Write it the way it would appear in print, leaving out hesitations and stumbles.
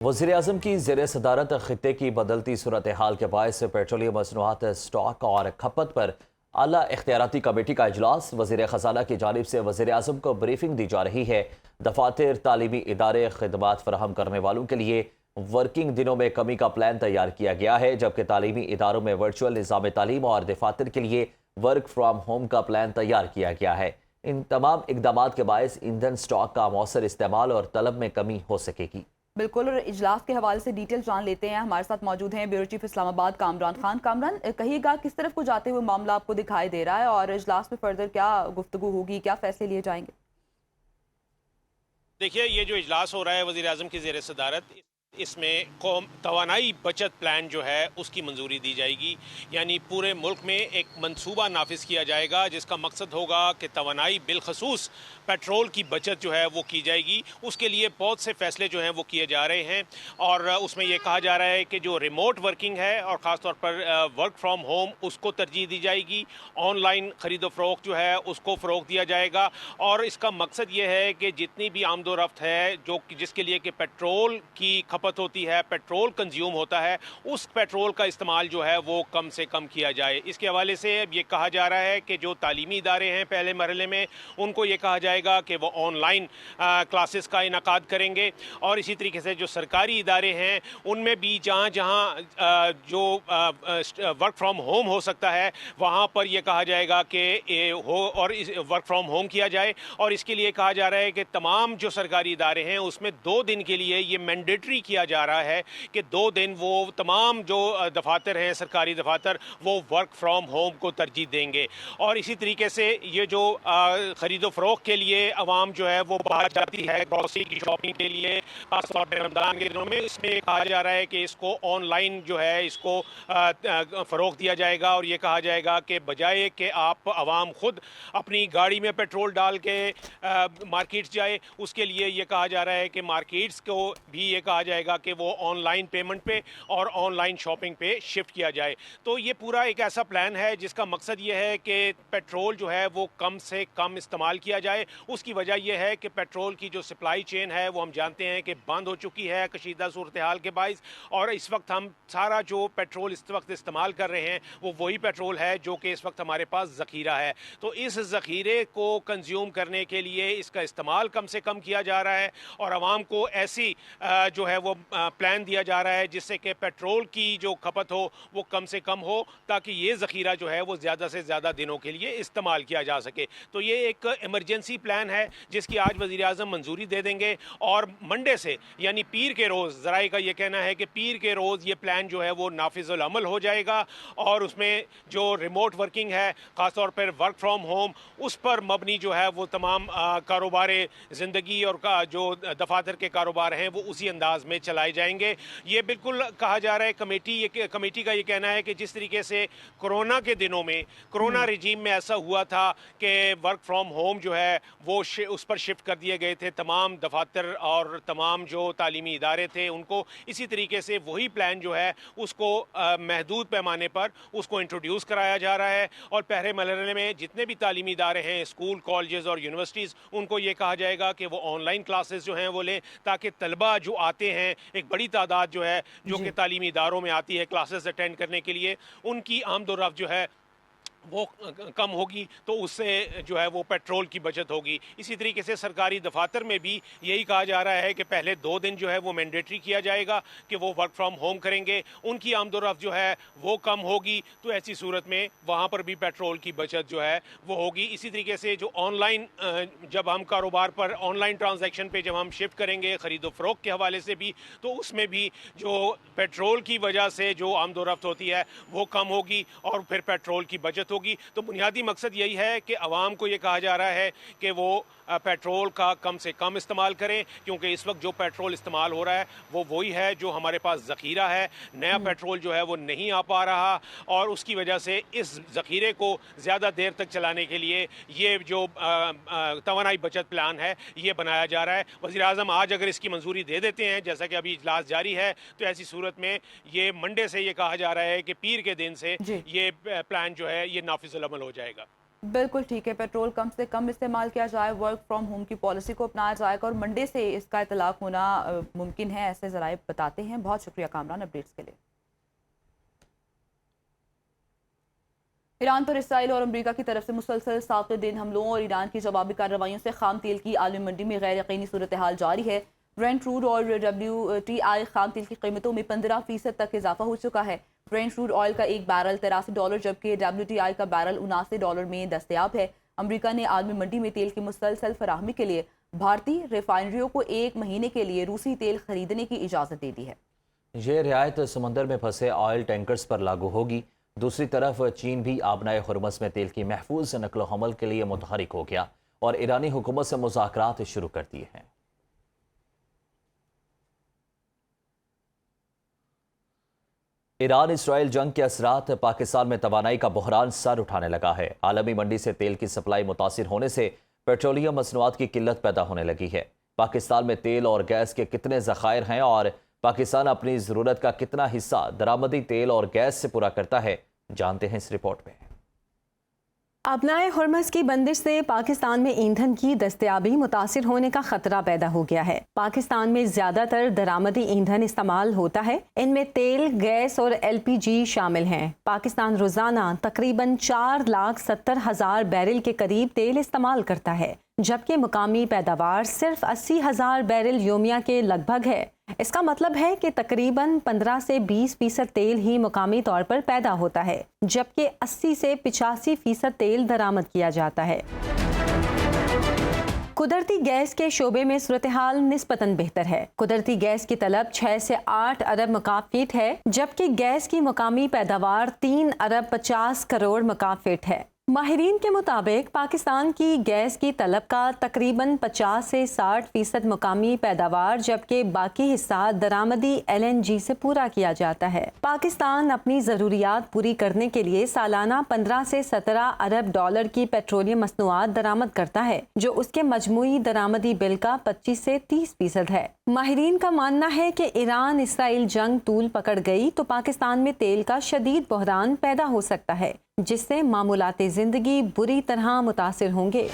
वज़ीर-ए-आज़म की ज़ेर सदारत ख़ित्ते की बदलती सूरत हाल के बायस पेट्रोलियम मसनूआत स्टॉक और खपत पर आला इख्तियाराती कमेटी का इजलास। वज़ीर ख़ज़ाना की जानिब से वज़ीर-ए-आज़म को ब्रीफिंग दी जा रही है। दफातर, तालीमी इदारे खिदमात फराहम करने वालों के लिए वर्किंग दिनों में कमी का प्लान तैयार किया गया है, जबकि तालीमी इदारों में वर्चुअल निज़ाम तालीम और दफातर के लिए वर्क फ्राम होम का प्लान तैयार किया गया है। इन तमाम इकदाम के बायस ईंधन स्टॉक का मौसर इस्तेमाल और तलब में कमी हो सकेगी। बिल्कुल, और इजलास के हवाले से डिटेल जान लेते हैं। हमारे साथ मौजूद हैं ब्यूरो चीफ इस्लामाबाद कामरान खान। कामरान, कहिएगा किस तरफ को जाते हुए मामला आपको दिखाई दे रहा है और इजलास में फर्दर क्या गुफ्तगू होगी, क्या फैसले लिए जाएंगे? देखिए, ये जो इजलास हो रहा है वज़ीर आज़म की ज़ेर सदारत, इसमें कौम तवानाई बचत प्लान जो है उसकी मंजूरी दी जाएगी। यानी पूरे मुल्क में एक मंसूबा नाफिज किया जाएगा जिसका मकसद होगा कि तवानाई बिलखसूस पेट्रोल की बचत जो है वो की जाएगी। उसके लिए बहुत से फैसले जो हैं वो किए जा रहे हैं और उसमें ये कहा जा रहा है कि जो रिमोट वर्किंग है और ख़ास तौर पर वर्क फ्राम होम उसको तरजीह दी जाएगी। ऑनलाइन ख़रीदो फ़रोख्त जो है उसको फ़रोग़ दिया जाएगा और इसका मकसद ये है कि जितनी भी आमदोरफ्त है जो जिसके लिए कि पेट्रोल की खपत होती है, पेट्रोल कंज्यूम होता है, उस पेट्रोल का इस्तेमाल जो है वो कम से कम किया जाए। इसके हवाले से ये कहा जा रहा है कि जो तालीमी इदारे हैं पहले मरहले में, उनको ये कहा जाएगा कि वो ऑनलाइन क्लासेस का इनकाद करेंगे और इसी तरीके से जो सरकारी इदारे हैं उनमें भी जहाँ जहाँ जो वर्क फ्राम होम हो सकता है वहाँ पर यह कहा जाएगा कि हो और वर्क फ्राम होम किया जाए। और इसके लिए कहा जा रहा है कि तमाम जो सरकारी इदारे हैं उसमें 2 दिन के लिए ये मैंडेटरी किया जा रहा है कि 2 दिन वो तमाम जो दफातर हैं, सरकारी दफातर, वो वर्क फ्राम होम को तरजीह देंगे। और इसी तरीके से ये जो ख़रीदो फ़रोख्त के लिए आवाम जो है वो बाहर जाती है ग्रॉसरी की शॉपिंग के लिए, खासतौर पर रमज़ान के दिनों में, इसमें कहा जा रहा है कि इसको ऑनलाइन जो है इसको फ़रोग़ दिया जाएगा और ये कहा जाएगा कि बजाय कि आप आवाम खुद अपनी गाड़ी में पेट्रोल डाल के मार्केट्स जाए, उसके लिए ये कहा जा रहा है कि मार्केट्स को भी ये कहा जाएगा कि वो ऑनलाइन पेमेंट पे और ऑनलाइन शॉपिंग पे शिफ्ट किया जाए। तो ये पूरा एक ऐसा प्लान है जिसका मकसद ये है कि पेट्रोल जो है वो कम से कम इस्तेमाल किया जाए। उसकी वजह यह है कि पेट्रोल की जो सप्लाई चेन है वो हम जानते हैं कि बंद हो चुकी है कशीदा सूरत हाल के बाइस, और इस वक्त हम सारा जो पेट्रोल इस वक्त इस्तेमाल कर रहे हैं वो वही पेट्रोल है जो कि इस वक्त हमारे पास ज़ख़ीरा है। तो इस ज़ख़ीरे को कंज्यूम करने के लिए इसका इस्तेमाल कम से कम किया जा रहा है और आवाम को ऐसी जो है वो प्लान दिया जा रहा है जिससे कि पेट्रोल की जो खपत हो वो कम से कम हो, ताकि ये ज़ख़ीरा जो है वो ज़्यादा से ज़्यादा दिनों के लिए इस्तेमाल किया जा सके। तो ये एक इमरजेंसी प्लान है जिसकी आज वज़ीर आज़म मंजूरी दे देंगे और मंडे से यानी पीर के रोज़, ज़राए का ये कहना है कि पीर के रोज़ ये प्लान जो है वो नाफिज़ुल अमल हो जाएगा और उसमें जो रिमोट वर्किंग है, ख़ासतौर पर वर्क फ्राम होम, उस पर मबनी जो है वो तमाम कारोबार ज़िंदगी और जो दफातर के कारोबार हैं वो उसी अंदाज में चलाए जाएंगे। ये बिल्कुल कहा जा रहा है, कमेटी का ये कहना है कि जिस तरीके से कोरोना के दिनों में, कोरोना रिजीम में ऐसा हुआ था कि वर्क फ्राम होम जो है वो उस पर शिफ्ट कर दिए गए थे तमाम दफातर और तमाम जो तालीमी इदारे थे उनको, इसी तरीके से वही प्लान जो है उसको महदूद पैमाने पर उसको इंट्रोड्यूस कराया जा रहा है। और पहले मरहले में जितने भी तालीमी इदारे हैं, स्कूल, कॉलेजेस और यूनिवर्सिटीज़, उनको ये कहा जाएगा कि वो ऑनलाइन क्लासेस जो हैं वो लें, ताकि तलबा जो आते हैं, एक बड़ी तादाद जो है जो कि तालीमी इदारों में आती है क्लासेस अटेंड करने के लिए, उनकी आमदोरफ्त जो है वो कम होगी, तो उससे जो है वो पेट्रोल की बचत होगी। इसी तरीके से सरकारी दफातर में भी यही कहा जा रहा है कि पहले 2 दिन जो है वो मैंडेटरी किया जाएगा कि वो वर्क फ्राम होम करेंगे, उनकी आमदोरफ्त जो है वो कम होगी, तो ऐसी सूरत में वहाँ पर भी पेट्रोल की बचत जो है वो होगी। इसी तरीके से जो ऑनलाइन जब हम कारोबार पर ऑनलाइन ट्रांजैक्शन पे जब हम शिफ्ट करेंगे ख़रीदो फ़रोख्त के हवाले से भी, तो उसमें भी जो पेट्रोल की वजह से जो आमदोरफ्त होती है वो कम होगी और फिर पेट्रोल की बचत होगी। तो बुनियादी मकसद यही है कि आवाम को ये कहा जा रहा है कि वो पेट्रोल का कम से कम इस्तेमाल करें, क्योंकि इस वक्त जो पेट्रोल इस्तेमाल हो रहा है वो वही है जो हमारे पास ज़ख़ीरा है। नया पेट्रोल जो है वो नहीं आ पा रहा और उसकी वजह से इस ज़ख़ीरे को ज़्यादा देर तक चलाने के लिए ये जो तवानाई बचत प्लान है ये बनाया जा रहा है। वज़ीर आज़म आज अगर इसकी मंजूरी दे देते हैं, जैसा कि अभी इजलास जारी है, तो ऐसी सूरत में ये मंडे से ये कहा जा रहा है कि पीर के दिन से ये प्लान जो है ये नाफिज़ुल अमल हो जाएगा। बिल्कुल ठीक है, पेट्रोल कम से कम इस्तेमाल किया जाए, वर्क फ्रॉम होम की पॉलिसी को अपनाया जाएगा और मंडे से इसका इतलाक होना मुमकिन है, ऐसे ज़राए बताते हैं। बहुत शुक्रिया कामरान अपडेट्स के लिए। ईरान पर इसराइल और अमेरिका की तरफ से मुसलसल सातवें दिन हमलों और ईरान की जवाबी कार्रवाइयों से खाम तेल की आलमी मंडी में गैर यकीनी सूरत हाल जारी है। ब्रेंट क्रूड और WTI खाम तेल की कीमतों में 15% तक इजाफा हो चुका है। ब्रेंट क्रूड ऑयल का एक बैरल $83 जबकि WTI का बैरल $79 में दस्तयाब है। अमेरिका ने आलमी मंडी में तेल की मुसलसल फराहमी के लिए भारतीय रिफाइनरियों को 1 महीने के लिए रूसी तेल खरीदने की इजाज़त दे दी है। ये रियायत समंदर में फंसे ऑयल टैंकर्स पर लागू होगी। दूसरी तरफ चीन भी आबनाए हुर्मस में तेल की महफूज नकलो हमल के लिए मुतहरिक हो गया और ईरानी हुकूमत से मुज़ाकरात शुरू कर दिए हैं। ईरान इसराइल जंग के असरात पाकिस्तान में तवानाई का बहरान सर उठाने लगा है। आलमी मंडी से तेल की सप्लाई मुतासिर होने से पेट्रोलियम मसनूआत की किल्लत पैदा होने लगी है। पाकिस्तान में तेल और गैस के कितने ज़खायर हैं और पाकिस्तान अपनी ज़रूरत का कितना हिस्सा दरामदी तेल और गैस से पूरा करता है, जानते हैं इस रिपोर्ट में। आबनाए हुर्मस की बंदिश से पाकिस्तान में ईंधन की दस्तयाबी मुतासिर होने का खतरा पैदा हो गया है। पाकिस्तान में ज्यादातर दरामदी ईंधन इस्तेमाल होता है, इनमें तेल, गैस और LPG शामिल हैं। पाकिस्तान रोजाना तकरीबन 4,70,000 बैरल के करीब तेल इस्तेमाल करता है, जबकि मुकामी पैदावार सिर्फ 80,000 बैरल योमिया के लगभग है। इसका मतलब है कि तकरीबन 15 से 20% तेल ही मुकामी तौर पर पैदा होता है, जबकि 80 से 85% तेल दरामद किया जाता है। कुदरती गैस के शोबे में सूरत हाल निस्बतन बेहतर है। कुदरती गैस की तलब 6 से 8 अरब मकाब फीट है, जबकि गैस की मुकामी पैदावार 3 अरब 50 करोड़ मकाब फीट है। माहिरीन के मुताबिक पाकिस्तान की गैस की तलब का तकरीबन 50 से 60% मुकामी पैदावार, जबकि बाकी हिस्सा दरामदी LNG से पूरा किया जाता है। पाकिस्तान अपनी ज़रूरियात पूरी करने के लिए सालाना 15 से 17 अरब डॉलर की पेट्रोलियम मसनूआत दरामद करता है, जो उसके मजमूई दरामदी बिल का 25 से 30% है। माहिरीन का मानना है कि ईरान इसराइल जंग तूल पकड़ गई तो पाकिस्तान में तेल का शदीद बहरान पैदा हो सकता है, जिससे मामूलाती जिंदगी बुरी तरह मुतासिर होंगे।